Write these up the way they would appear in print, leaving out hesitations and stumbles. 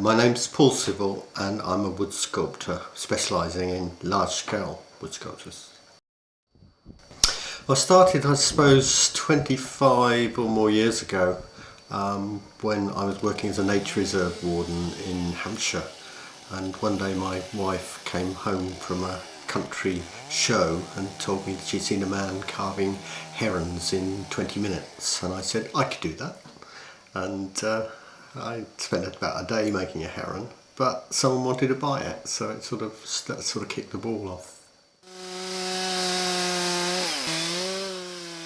My name's Paul Sivell and I'm a wood sculptor specialising in large-scale wood sculptures. I started, I suppose, 25 or more years ago when I was working as a nature reserve warden in Hampshire, and one day my wife came home from a country show and told me that she'd seen a man carving herons in 20 minutes, and I said I could do that. And I spent about a day making a heron, but someone wanted to buy it, so that sort of kicked the ball off.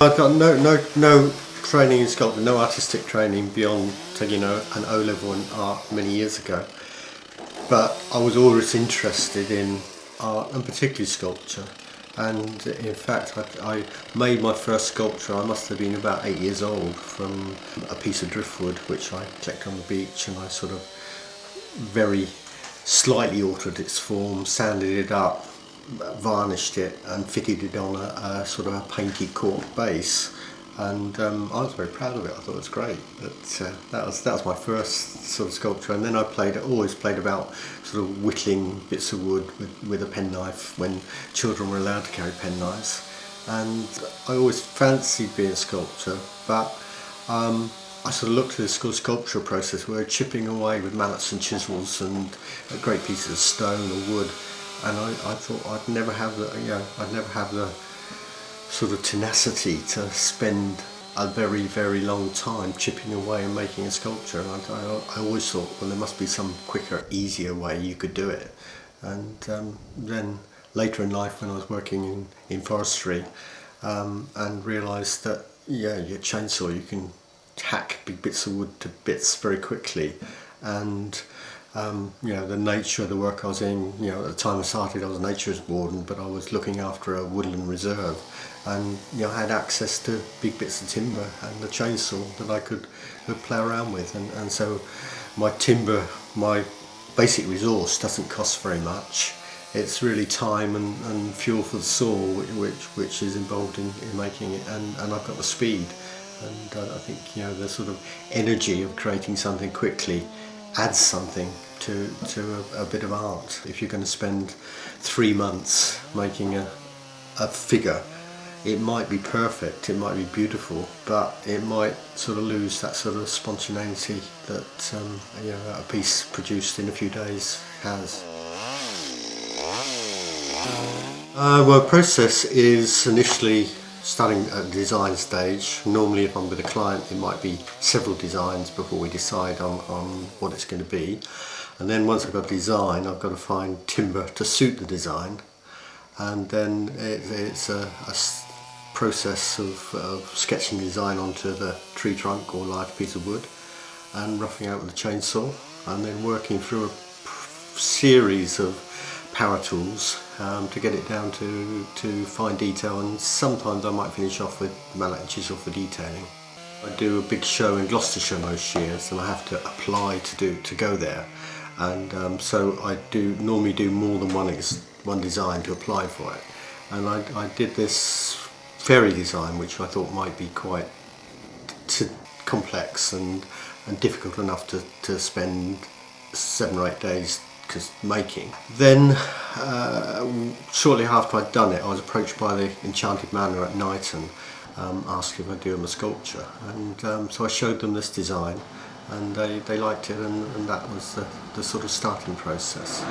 I've got no training in sculpture, no artistic training beyond taking an O-level in art many years ago, but I was always interested in art and particularly sculpture. And in fact, I made my first sculpture, I must have been about 8 years old, from a piece of driftwood which I collected on the beach, and I sort of very slightly altered its form, sanded it up, varnished it and fitted it on a sort of a painted cork base. And I was very proud of it. I thought it was great. But that was my first sort of sculpture. And then I always played about sort of whittling bits of wood with a penknife when children were allowed to carry penknives. And I always fancied being a sculptor, but I sort of looked at this sculptural process where chipping away with mallets and chisels and great pieces of stone or wood. And I thought I'd never have the sort of tenacity to spend a very, very long time chipping away and making a sculpture. And I always thought, well, there must be some quicker, easier way you could do it. And then later in life, when I was working in forestry, and realised that, yeah, your chainsaw, you can hack big bits of wood to bits very quickly. And the nature of the work I was in, at the time I started I was a nature warden, but I was looking after a woodland reserve, and I had access to big bits of timber and the chainsaw that I could play around with, and so my timber, my basic resource, doesn't cost very much. It's really time and fuel for the saw which is involved in making it, and I've got the speed, and I think the sort of energy of creating something quickly adds something to a bit of art. If you're going to spend 3 months making a figure, it might be perfect, it might be beautiful, but it might sort of lose that sort of spontaneity that a piece produced in a few days has. Well, the process is initially starting at the design stage. Normally, if I'm with a client, it might be several designs before we decide on what it's going to be. And then once I've got design, I've got to find timber to suit the design. And then it's a process of sketching design onto the tree trunk or large piece of wood and roughing out with a chainsaw, and then working through a series of power tools to get it down to fine detail, and sometimes I might finish off with mallet and chisel for detailing. I do a big show in Gloucestershire most years, and I have to apply to go there, and so I normally do more than one design to apply for it. And I did this fairy design, which I thought might be quite complex and difficult enough to spend 7 or 8 days making. Then shortly after I'd done it, I was approached by the Enchanted manor at Niton, asking if I'd do them a sculpture, and so I showed them this design, and they liked it, and that was the sort of starting process.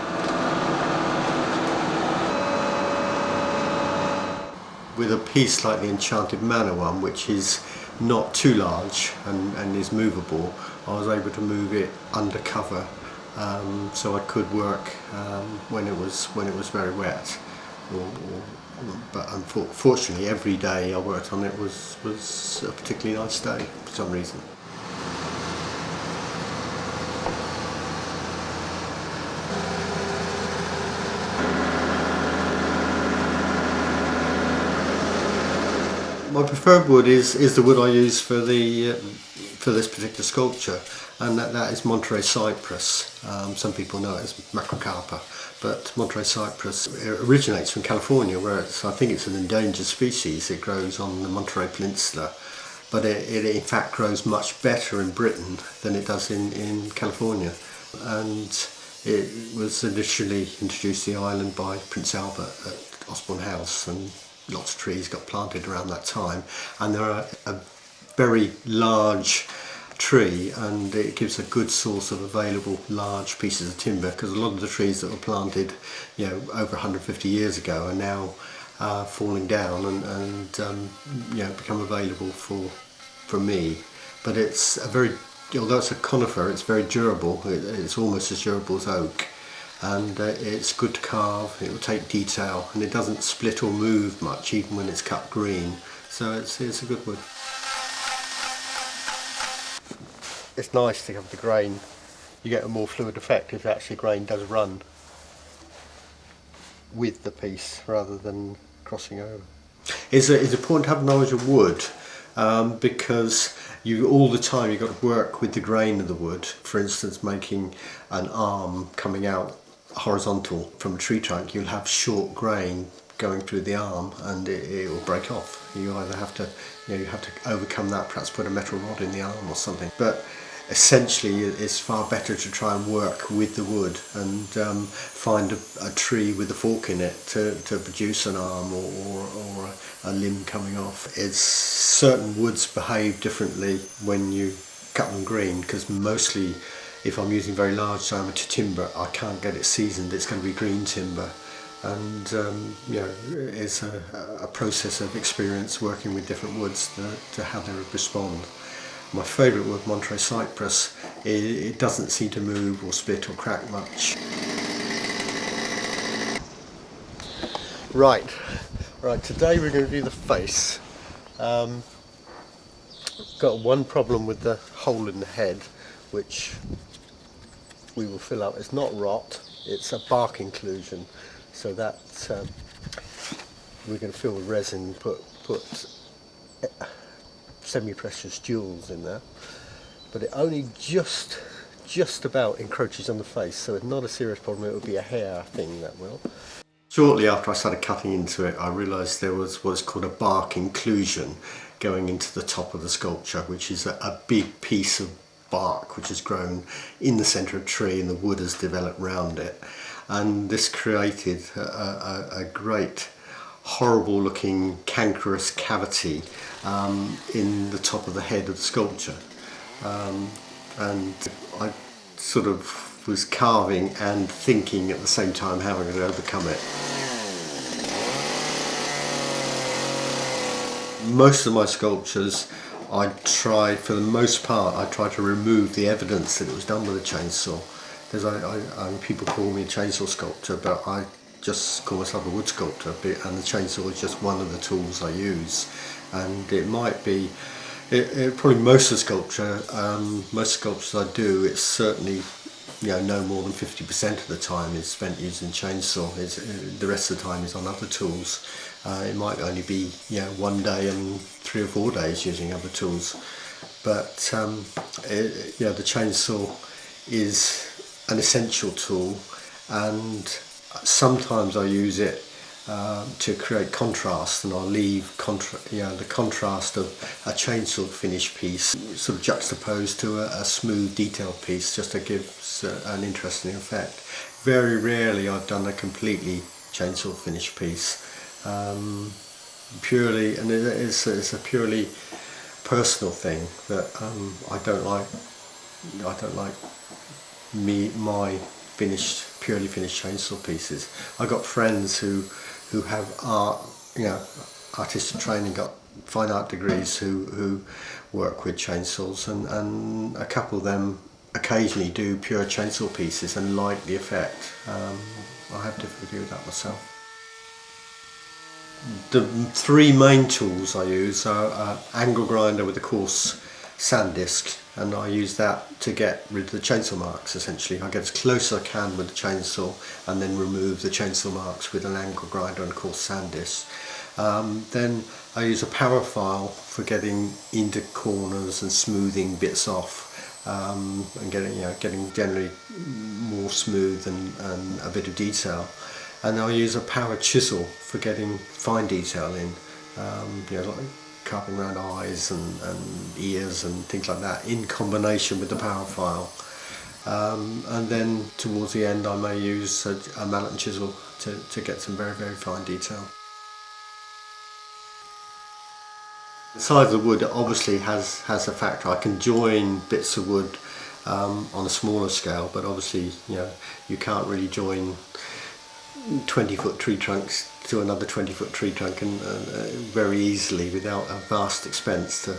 With a piece like the Enchanted manor one, which is not too large and is movable, I was able to move it undercover, so I could work when it was very wet. But unfortunately, every day I worked on it was a particularly nice day for some reason. My preferred wood is the wood I use for this particular sculpture, and that is Monterey Cypress. Some people know it as macrocarpa, but Monterey Cypress originates from California, where I think it's an endangered species. It grows on the Monterey Peninsula, but it in fact grows much better in Britain than it does in California. and it was initially introduced to the island by Prince Albert at Osborne House, and lots of trees got planted around that time, and they're a very large tree, and it gives a good source of available large pieces of timber, because a lot of the trees that were planted, you know, over 150 years ago are now falling down and you know, become available for me. But it's a very, although it's a conifer, it's very durable. It's almost as durable as oak, and it's good to carve. It will take detail, and it doesn't split or move much even when it's cut green, so it's a good wood. It's nice to have the grain. You get a more fluid effect if actually grain does run with the piece rather than crossing over. It's important to have knowledge of wood, because you all the time you've got to work with the grain of the wood. For instance, making an arm coming out horizontal from a tree trunk, you'll have short grain going through the arm, and it will break off. You either have to, you know, you have to overcome that, perhaps put a metal rod in the arm or something. But essentially it's far better to try and work with the wood and find a tree with a fork in it to produce an arm or a limb coming off. It's certain woods behave differently when you cut them green, because mostly if I'm using very large diameter timber, I can't get it seasoned. It's going to be green timber, and you know, it's a process of experience working with different woods to how they respond. My favourite wood, Monterey Cypress, it doesn't seem to move or split or crack much. Right, today we're going to do the face. Got one problem with the hole in the head, which we will fill up. It's not rot, it's a bark inclusion, so that we're going to fill with resin, put semi-precious jewels in there, but it only just about encroaches on the face, so it's not a serious problem. It would be a hair thing that will. Shortly after I started cutting into it, I realised there was what's called a bark inclusion going into the top of the sculpture, which is a big piece of bark which has grown in the centre of a tree, and the wood has developed round it, and this created a great horrible looking cankerous cavity in the top of the head of the sculpture, and I sort of was carving and thinking at the same time how I'm going to overcome it. Most of my sculptures, I try, for the most part, I try to remove the evidence that it was done with a chainsaw. Because people call me a chainsaw sculptor, but I just call myself a wood sculptor, and the chainsaw is just one of the tools I use. And it might be, probably most of the sculpture, most sculptures I do, it's certainly, you know, no more than 50% of the time is spent using chainsaw. The rest of the time is on other tools. It might only be, you know, one day and 3 or 4 days using other tools. But you know, the chainsaw is an essential tool, and sometimes I use it to create contrast, and I'll leave the contrast of a chainsaw finished piece sort of juxtaposed to a smooth detailed piece, just to give an interesting effect. Very rarely I've done a completely chainsaw finished piece, purely, and it's a purely personal thing that I don't like my purely finished chainsaw pieces. I've got friends who have art, you know, artistic training, got fine art degrees, who work with chainsaws, and a couple of them occasionally do pure chainsaw pieces and like the effect. I have difficulty with that myself. The 3 main tools I use are angle grinder with a coarse sand disc, and I use that to get rid of the chainsaw marks. Essentially, I get as close as I can with the chainsaw and then remove the chainsaw marks with an angle grinder and coarse sand disc. Then I use a power file for getting into corners and smoothing bits off, and getting generally more smooth and a bit of detail. And I'll use a power chisel for getting fine detail in, like carving around eyes and ears and things like that, in combination with the power file. and then towards the end I may use a mallet and chisel to get some very, very fine detail. The size of the wood obviously has a factor. I can join bits of wood on a smaller scale, but obviously, you know, you can't really join 20-foot tree trunks to another 20-foot tree trunk and very easily without a vast expense to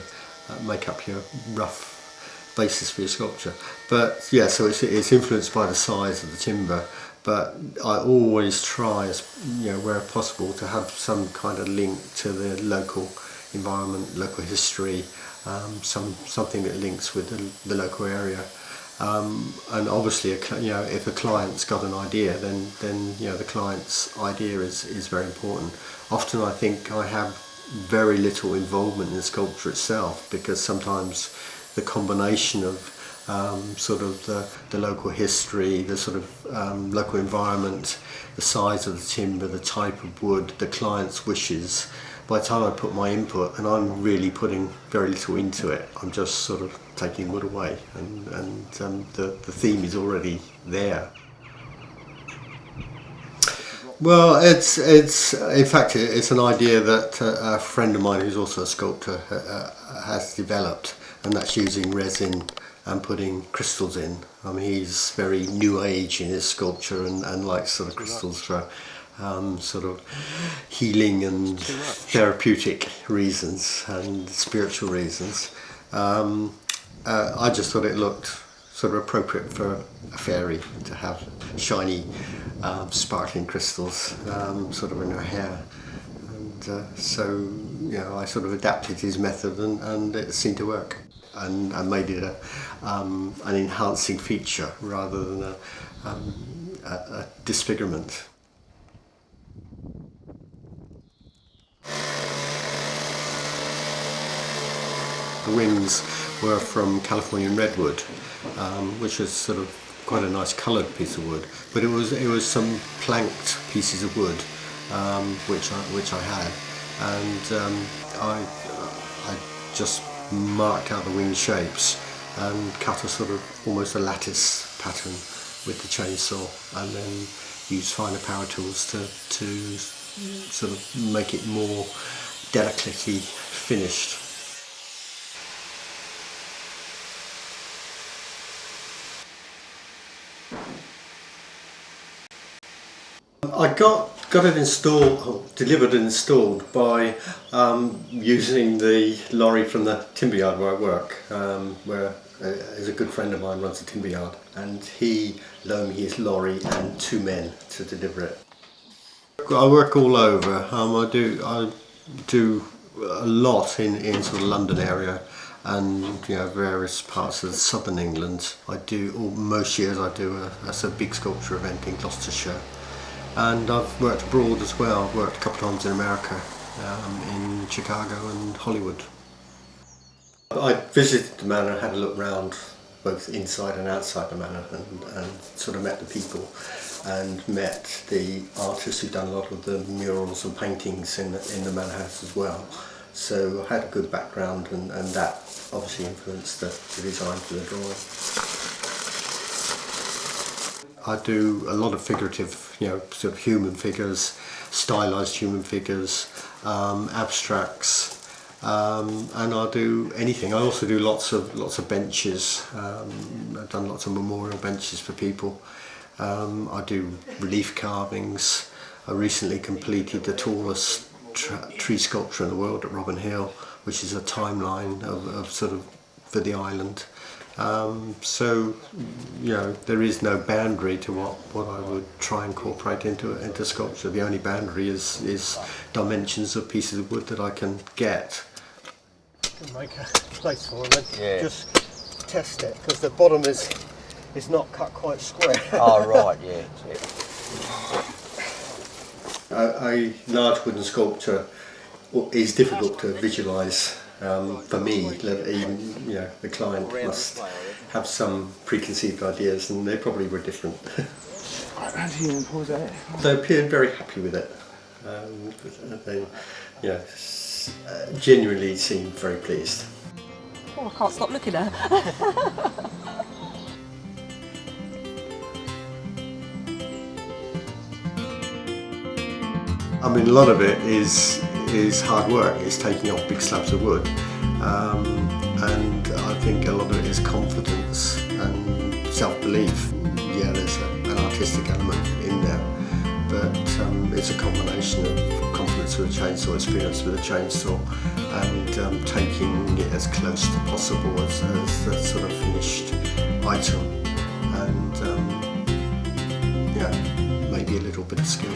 make up your rough basis for your sculpture. But yeah, so it's influenced by the size of the timber, but I always try, as you know, where possible, to have some kind of link to the local environment, local history, something that links with the local area. And obviously, you know, if a client's got an idea, then you know, the client's idea is very important. Often I think I have very little involvement in the sculpture itself, because sometimes the combination of sort of the local history, the sort of local environment, the size of the timber, the type of wood, the client's wishes, by the time I put my input, and I'm really putting very little into it, I'm just sort of taking wood away, and the theme is already there. Well, it's in fact it's an idea that a friend of mine who's also a sculptor has developed, and that's using resin and putting crystals in. I mean, he's very new age in his sculpture and likes sort of crystals for sort of healing and therapeutic reasons and spiritual reasons. I just thought it looked sort of appropriate for a fairy to have shiny, sparkling crystals sort of in her hair. And so, you know, I sort of adapted his method, and it seemed to work, and made it an enhancing feature rather than a disfigurement. The wings were from Californian redwood, which was sort of quite a nice coloured piece of wood. But it was some planked pieces of wood, which I had, and I just marked out the wing shapes and cut a sort of almost a lattice pattern with the chainsaw, and then used finer power tools to sort of make it more delicately finished. I got it installed, delivered and installed by using the lorry from the timber yard where I work, where a good friend of mine runs a timber yard, and he loaned me his lorry and 2 men to deliver it. I work all over. I do a lot in sort of London area, and you know, various parts of southern England. Most years I do a big sculpture event in Gloucestershire. And I've worked abroad as well. I've worked a couple of times in America, in Chicago and Hollywood. I visited the manor, had a look round both inside and outside the manor, and sort of met the people and met the artists who've done a lot of the murals and paintings in the manor house as well. So I had a good background, and that obviously influenced the design for the drawing. I do a lot of figurative, you know, sort of human figures, stylised human figures, abstracts, and I'll do anything. I also do lots of benches. I've done lots of memorial benches for people. I do relief carvings. I recently completed the tallest tree sculpture in the world at Robin Hill, which is a timeline of sort of for the island. So, you know, there is no boundary to what I would try and incorporate into sculpture. The only boundary is dimensions of pieces of wood that I can get. Make a place for them and just test it, because the bottom is not cut quite square. Oh right, yeah. A large wooden sculpture is difficult to visualise. For me, even, you know, the client must have some preconceived ideas, and they probably were different. They appeared very happy with it. They, you know, genuinely seemed very pleased. Oh, I can't stop looking at her. I mean, a lot of it is hard work. It's taking off big slabs of wood, and I think a lot of it is confidence and self-belief. Yeah, there's an artistic element in there, but it's a combination of confidence with a chainsaw, experience with a chainsaw, and taking it as close to possible as the sort of finished item, and yeah, maybe a little bit of skill.